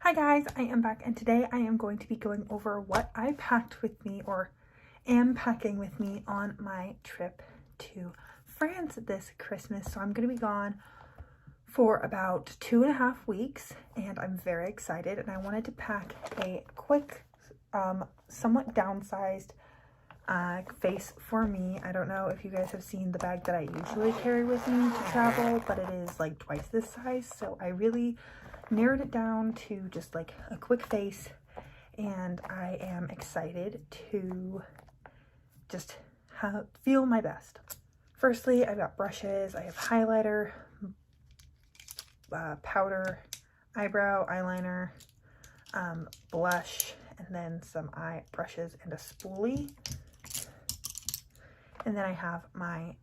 Hi guys, I am back and today I am going to be going over what I packed with me or am packing with me on my trip to France this Christmas. So I'm going to be gone for about 2.5 weeks and I'm very excited, and I wanted to pack a quick, somewhat downsized face for me. I don't know if you guys have seen the bag that I usually carry with me to travel, but it is like twice this size. So I really narrowed it down to just like a quick face, and I am excited to just feel my best. Firstly, I've got brushes, I have highlighter, powder, eyebrow, eyeliner, blush, and then some eye brushes and a spoolie. And then I have my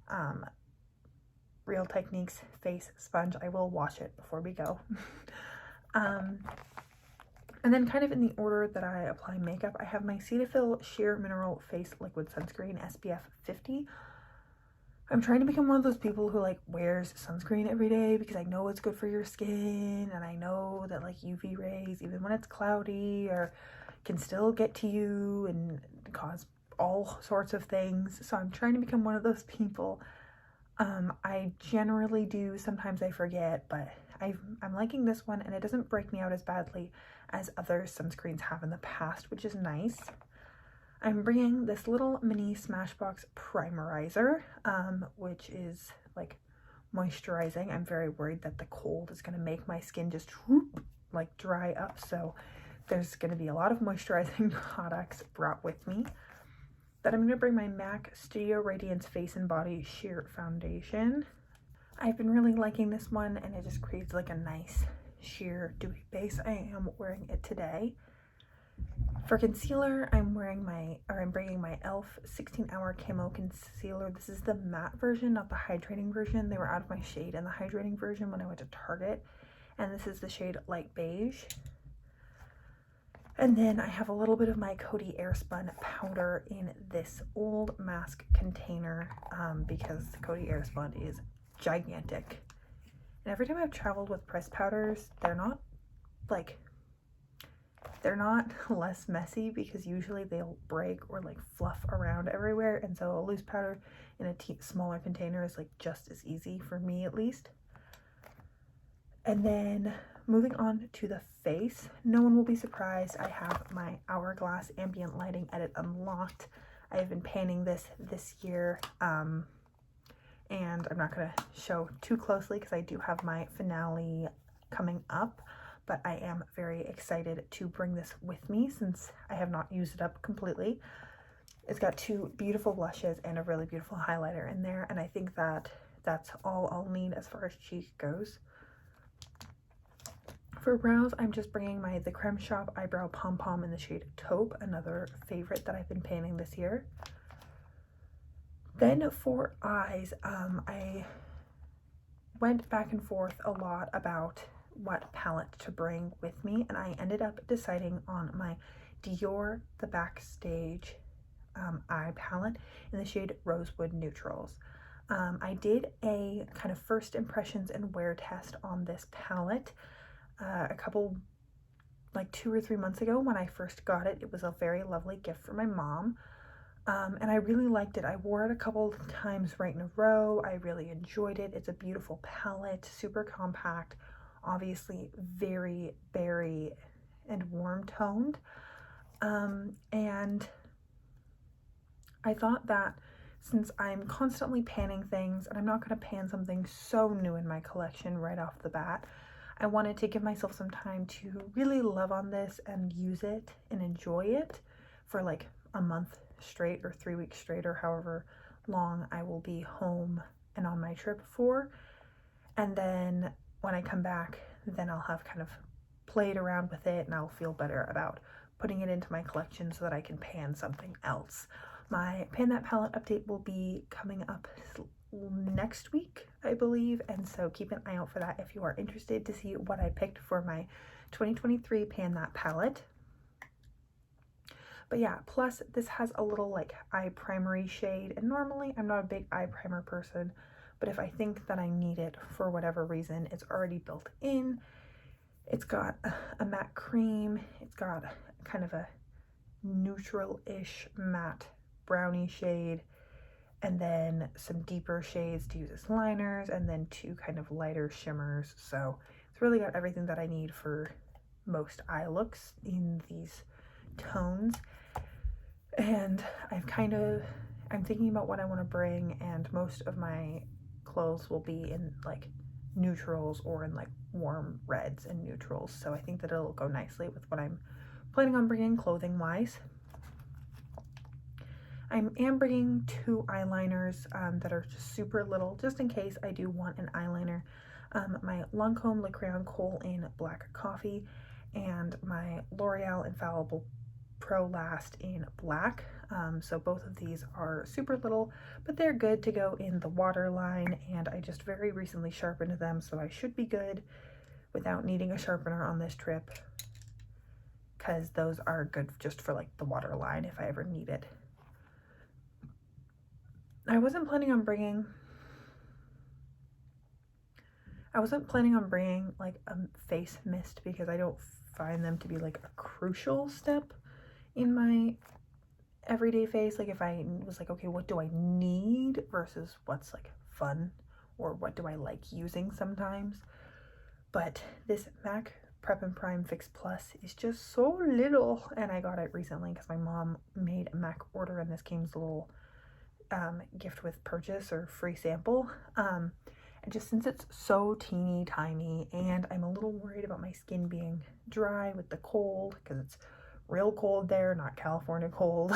Real Techniques face sponge. I will wash it before we go. And then kind of in the order that I apply makeup, I have my Cetaphil Sheer Mineral Face Liquid Sunscreen SPF 50. I'm trying to become one of those people who like wears sunscreen every day because I know it's good for your skin, and I know that like UV rays, even when it's cloudy, or can still get to you and cause all sorts of things. So I'm trying to become one of those people. I generally do, sometimes I forget, but I'm liking this one, and it doesn't break me out as badly as other sunscreens have in the past, which is nice. I'm bringing this little mini Smashbox primerizer, which is like moisturizing. I'm very worried that the cold is going to make my skin just like dry up, so there's going to be a lot of moisturizing products brought with me. Then I'm going to bring my MAC Studio Radiance Face and Body Sheer Foundation. I've been really liking this one, and it just creates like a nice sheer dewy base. I am wearing it today. For concealer, I'm bringing my e.l.f. 16-Hour Camo Concealer. This is the matte version, not the hydrating version. They were out of my shade in the hydrating version when I went to Target, and this is the shade Light Beige. And then I have a little bit of my Coty Airspun powder in this old mask container, because the Coty Airspun is gigantic. And every time I've traveled with pressed powders, they're not less messy, because usually they'll break or like fluff around everywhere, and so a loose powder in a smaller container is like just as easy, for me at least. And then moving on to the face, no one will be surprised, I have my Hourglass Ambient Lighting Edit unlocked. I have been panning this year, and I'm not going to show too closely because I do have my finale coming up, but I am very excited to bring this with me since I have not used it up completely. It's got two beautiful blushes and a really beautiful highlighter in there, and I think that that's all I'll need as far as cheek goes. For brows, I'm just bringing my The Creme Shop Eyebrow Pom Pom in the shade Taupe, another favorite that I've been panning this year. Then for eyes, I went back and forth a lot about what palette to bring with me, and I ended up deciding on my Dior The Backstage eye palette in the shade Rosewood Neutrals. I did a kind of first impressions and wear test on this palette a couple, like 2 or 3 months ago when I first got it. It was a very lovely gift for my mom, and I really liked it. I wore it a couple of times right in a row. I really enjoyed it. It's a beautiful palette, super compact, obviously very berry and warm toned, and I thought that since I'm constantly panning things, and I'm not going to pan something so new in my collection right off the bat, I wanted to give myself some time to really love on this and use it and enjoy it for like a month straight or 3 weeks straight, or however long I will be home and on my trip for. And then when I come back, then I'll have kind of played around with it, and I'll feel better about putting it into my collection so that I can pan something else. My Pan That Palette update will be coming up next week, I believe, and so keep an eye out for that if you are interested to see what I picked for my 2023 Pan That palette. But yeah, plus this has a little like eye primery shade, and normally I'm not a big eye primer person, but if I think that I need it for whatever reason, it's already built in. It's got a matte cream. It's got kind of a neutral-ish matte brownie shade, and then some deeper shades to use as liners, and then 2 kind of lighter shimmers. So it's really got everything that I need for most eye looks in these tones. And I'm thinking about what I want to bring, and most of my clothes will be in like neutrals or in like warm reds and neutrals. So I think that it'll go nicely with what I'm planning on bringing clothing wise. I am bringing 2 eyeliners that are just super little, just in case I do want an eyeliner. My Lancome Le Crayon Kohl in Black Coffee, and my L'Oreal Infallible Pro Last in black. So both of these are super little, but they're good to go in the waterline, and I just very recently sharpened them, so I should be good without needing a sharpener on this trip, because those are good just for like the waterline if I ever need it. I wasn't planning on bringing like a face mist, because I don't find them to be like a crucial step in my everyday face. Like if I was like, okay, what do I need versus what's like fun, or what do I like using sometimes. But this MAC Prep and Prime Fix Plus is just so little, and I got it recently because my mom made a MAC order, and this came as a little gift with purchase or free sample. And just since it's so teeny tiny, and I'm a little worried about my skin being dry with the cold, because it's real cold there, not California cold,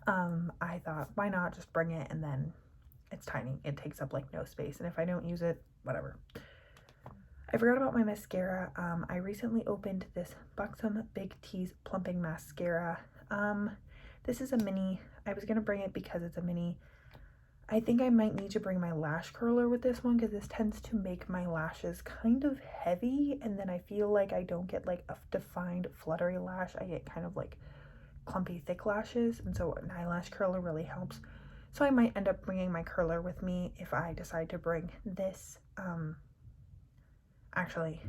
I thought, why not just bring it, and then it's tiny. It takes up like no space, and if I don't use it, whatever. I forgot about my mascara. I recently opened this Buxom Big T's Plumping Mascara. This is a mini. I was going to bring it because it's a mini. I think I might need to bring my lash curler with this one, because this tends to make my lashes kind of heavy, and then I feel like I don't get like a defined fluttery lash. I get kind of like clumpy thick lashes, and so an eyelash curler really helps. So I might end up bringing my curler with me if I decide to bring this. Actually,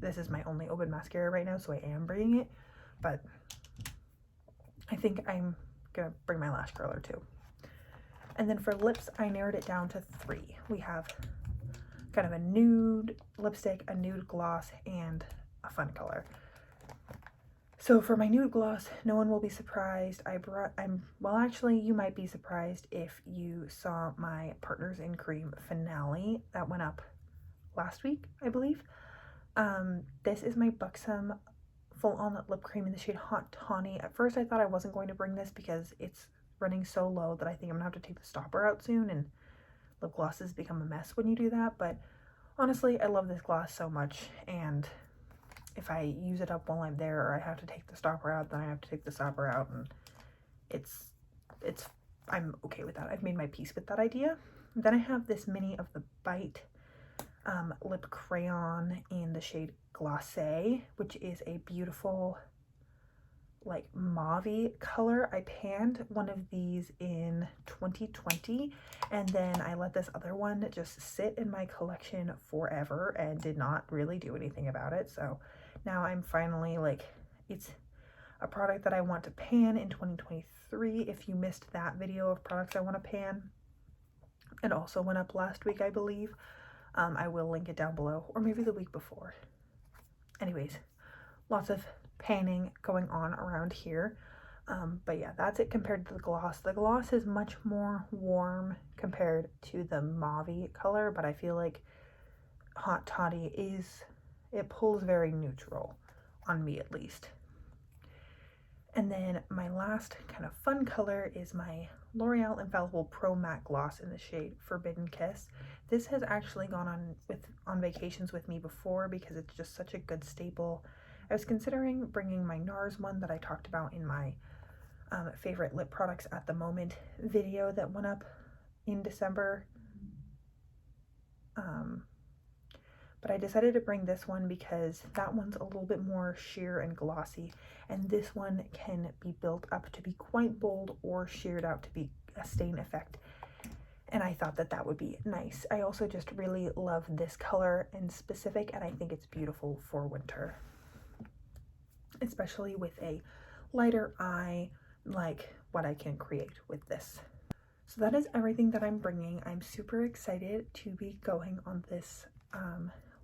this is my only open mascara right now, so I am bringing it, but I think I'm gonna bring my lash curler too. And then for lips, I narrowed it down to 3. We have kind of a nude lipstick, a nude gloss, and a fun color. So for my nude gloss, no one will be surprised. Well, actually, you might be surprised if you saw my Partners in Cream finale that went up last week, I believe. This is my Buxom full-on lip cream in the shade Hot Tawny. At first, I thought I wasn't going to bring this because it's running so low that I think I'm gonna have to take the stopper out soon, and lip glosses become a mess when you do that. But honestly, I love this gloss so much, and if I use it up while I'm there, or I have to take the stopper out, then I have to take the stopper out, and I'm okay with that. I've made my peace with that idea. Then I have this mini of the Bite lip crayon in the shade Glacé, which is a beautiful like mauve-y color. I panned one of these in 2020, and then I let this other one just sit in my collection forever and did not really do anything about it. So now I'm finally like, it's a product that I want to pan in 2023. If you missed that video of products I want to pan, it also went up last week, I believe. I will link it down below, or maybe the week before. Anyways, lots of panning going on around here. But yeah, that's it compared to the gloss. The gloss is much more warm compared to the mauve color, but I feel like Hot Toddy it pulls very neutral on me, at least. And then my last kind of fun color is my L'Oreal Infallible Pro Matte Gloss in the shade Forbidden Kiss. This has actually gone on vacations with me before because it's just such a good staple. I was considering bringing my NARS one that I talked about in my favorite lip products at the moment video that went up in December. But I decided to bring this one because that one's a little bit more sheer and glossy, and this one can be built up to be quite bold or sheared out to be a stain effect. and I thought that that would be nice. I also just really love this color in specific, and I think it's beautiful for winter, especially with a lighter eye like what I can create with this. So that is everything that I'm bringing. I'm super excited to be going on this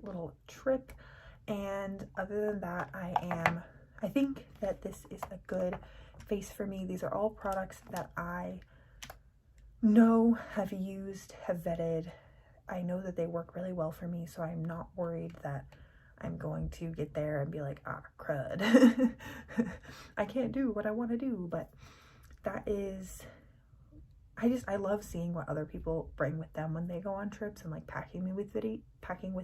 little trip, and other than that, I think that this is a good face for me. These are all products that I know, have used, have vetted. I know that they work really well for me, so I'm not worried that I'm going to get there and be like, ah, crud. I can't do what I want to do. But that is, I love seeing what other people bring with them when they go on trips and like packing with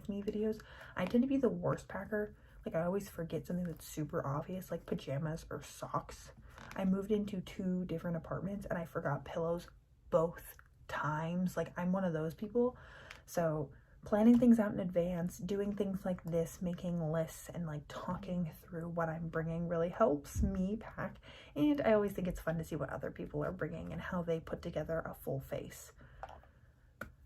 me videos. I tend to be the worst packer. Like, I always forget something that's super obvious, like pajamas or socks. I moved into 2 different apartments and I forgot pillows both times. Like, I'm one of those people. So planning things out in advance, doing things like this, making lists and like talking through what I'm bringing really helps me pack. And I always think it's fun to see what other people are bringing and how they put together a full face.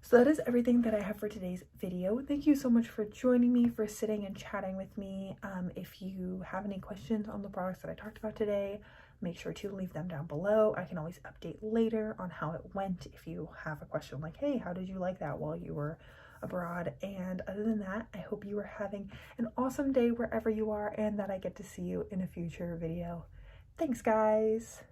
So that is everything that I have for today's video. Thank you so much for joining me, for sitting and chatting with me. If you have any questions on the products that I talked about today, make sure to leave them down below. I can always update later on how it went if you have a question like, hey, how did you like that while you were abroad? And other than that, I hope you are having an awesome day wherever you are, and that I get to see you in a future video. Thanks, guys.